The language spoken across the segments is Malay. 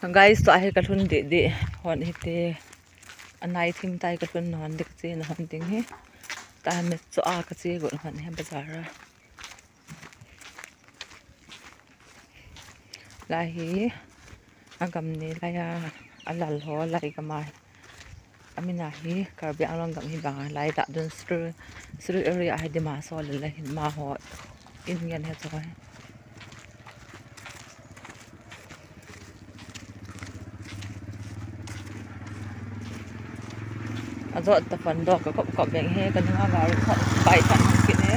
guys to ahe kalhun de hon hite anai thim tai kalhun hon dik che na hon ting he ta me cho a ka che go hon he bazar la hi agam ni la ya alal ho lai ka mai amina hi karbi anglong gam hi banga lai da dun stru area ai de ma so le hin ma ho in ngan he cho azo ta fan do ka ko beng he kan nga ga ro bai tan ki ne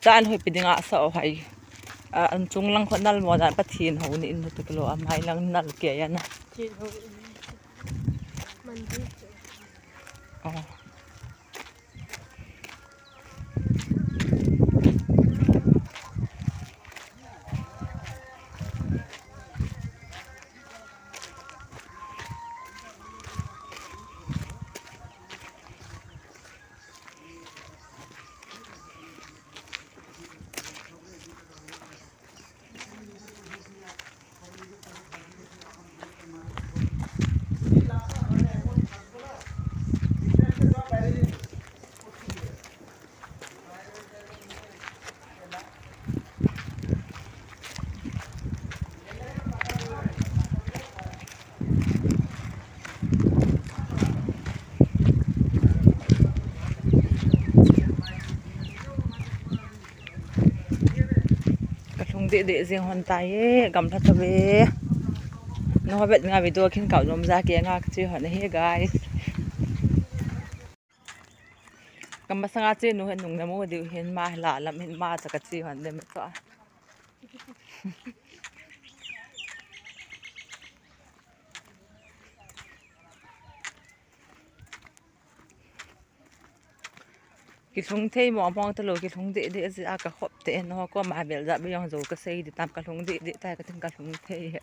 tan hoi pidinga sa o hai an chung lang khon nal mo dan pathin ho ni in tu kilo am hai lang nal ke ya na de jing hon tai gam tha tabe no bet nga video khin kau nom za ke nga chi hon he guys kam sanga che nu hen nung namo de hen ma la lam hen ma cha ka chi hon de me to ki thung thei mo mong ta lo ki thung de a ka khop te no ko ma bel za be yong zo ka sei de tam ka thung de ta ka tin ka thung thei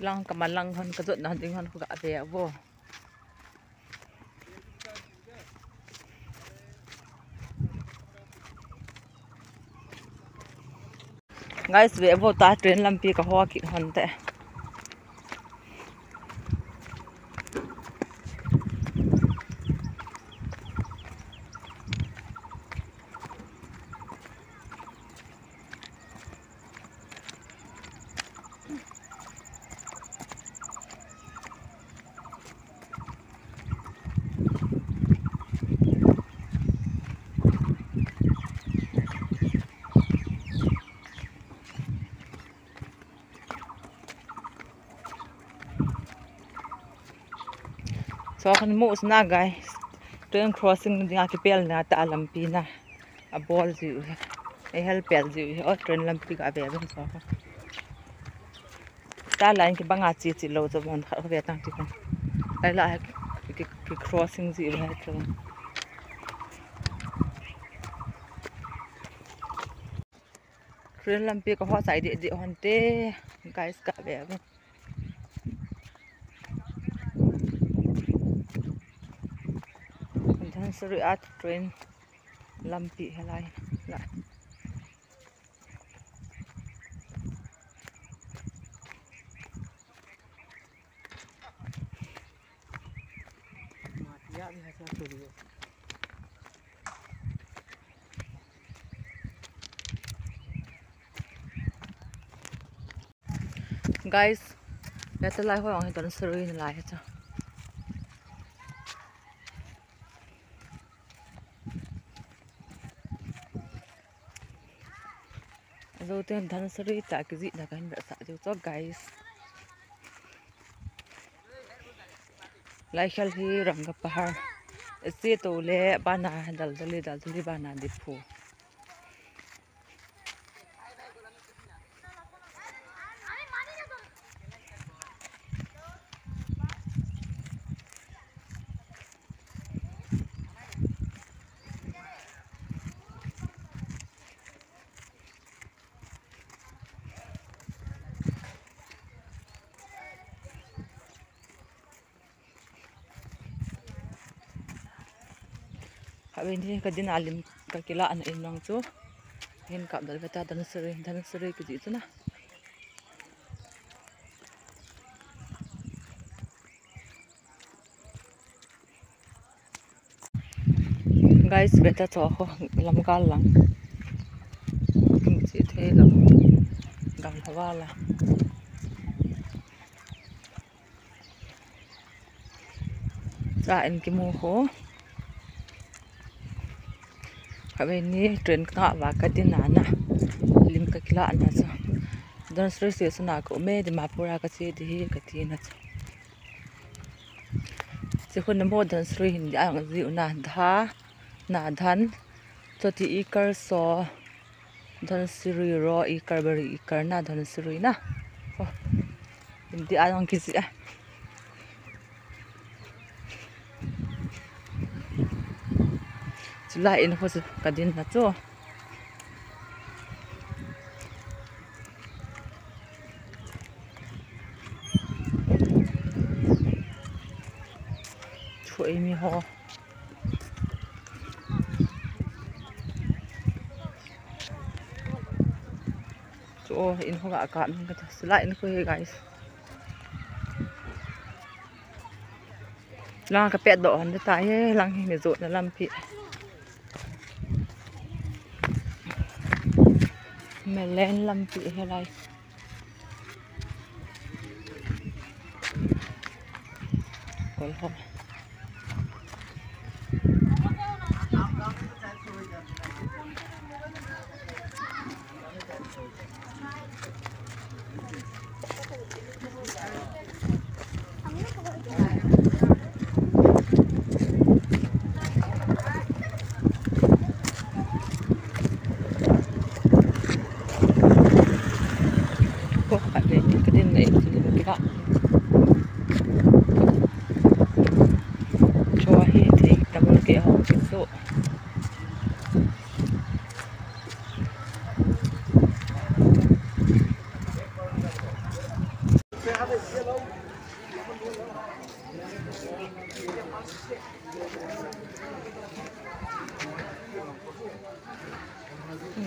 lang kamalang hon ka jot na ding hon ko ga be abo guys ve abo ta train lampi ka ho ki hon te so kan mo na guys train crossing dinga ki pel na ta lampi na a ball ji e help pel ji o train lampi ka be ben so ta line ki banga chi lo zo bon kha ve tang ti kan ai la ki crossing ji be train train lampi ka ho sai de hon te guys ka be ben Suri at train lampi helai la guys ya ta lai ho ang ton suri ni lai cha rồi tên thân seri tại cái gì là cái đã sợ cho guys lại khel hi rang ka pahar se to le bana dal dali bana dipu Kami ni kadin alim kakilaan in lang tu. Hin kap dal kata dan seri ke itu na. Guys, beta to ako lam kalang. Si thelo. Gam thawala. Ra in ki mu ho. Kami ni train ka wa kadin na. Lim kakilaan na sa. Dan seri sana ko me di mapura ka si di ka ti na. Si khun mo dan seri hindi ang zi una dha na dhan to ti ikar so dan seri ro ikar bari ikar na dan seri na. Oh. Hindi ang kisi ah. Sulain ko sa kadin na to. Chuay mi ho. Chỗ in ho ga ka min ka sulain ko he guys. Lang ka pet do han ta he lang hi me zo na lam pi. Me len lam pi he lai. Kol ho. Kok ada kedin na itu kita. Coba hiti tabur ke ho itu.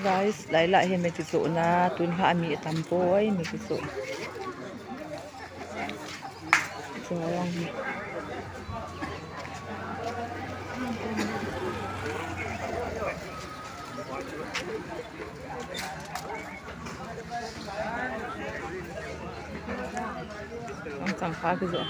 Guys, laila hi may kiso na tun ha ami tampo ay may kiso. So lang. Ang sangka kiso.